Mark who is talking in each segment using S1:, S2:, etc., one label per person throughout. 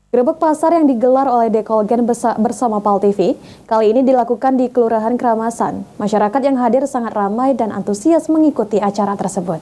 S1: Grebek pasar yang digelar oleh Dekolgen bersama PAL TV kali ini dilakukan di Kelurahan Keramasan. Masyarakat yang hadir sangat ramai dan antusias mengikuti acara tersebut.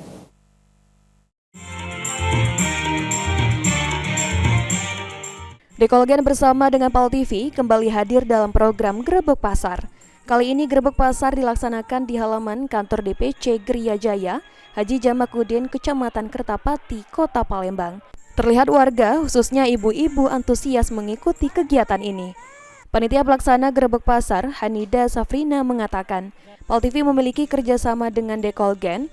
S1: Dekolgen bersama dengan PAL TV kembali hadir dalam program Grebek Pasar. Kali ini Grebek Pasar dilaksanakan di halaman kantor DPC Geria Jaya, Haji Jamakudin, Kecamatan Kertapati, Kota Palembang. Terlihat warga, khususnya ibu-ibu, antusias mengikuti kegiatan ini. Panitia pelaksana Grebek Pasar, Hanida Safrina, mengatakan PAL TV memiliki kerjasama dengan Dekolgen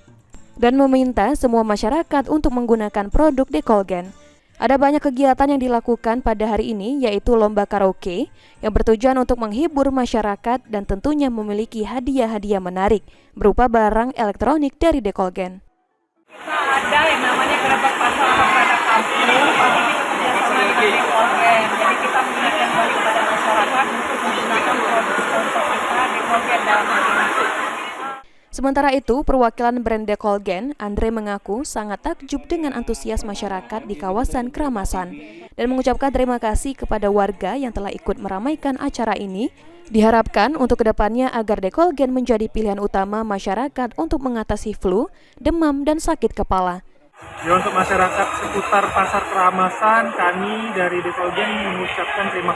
S1: dan meminta semua masyarakat untuk menggunakan produk Dekolgen. Ada banyak kegiatan yang dilakukan pada hari ini, yaitu lomba karaoke yang bertujuan untuk menghibur masyarakat dan tentunya memiliki hadiah-hadiah menarik berupa barang elektronik dari Dekolgen.
S2: Ada yang namanya Grebek Pasar Pada Kampung, pasti kita kerjasama dengan Dekolgen. Jadi kita mengingatkan balik kepada masyarakat untuk menggunakan produk sponsor kita Dekolgen dalam hal ini.
S1: Sementara itu, perwakilan brand Dekolgen, Andre, mengaku sangat takjub dengan antusias masyarakat di kawasan Keramasan dan mengucapkan terima kasih kepada warga yang telah ikut meramaikan acara ini. Diharapkan untuk kedepannya agar Dekolgen menjadi pilihan utama masyarakat untuk mengatasi flu, demam, dan sakit kepala.
S3: Ya, untuk masyarakat seputar Pasar Keramasan, kami dari Dekolgen mengucapkan terima kasih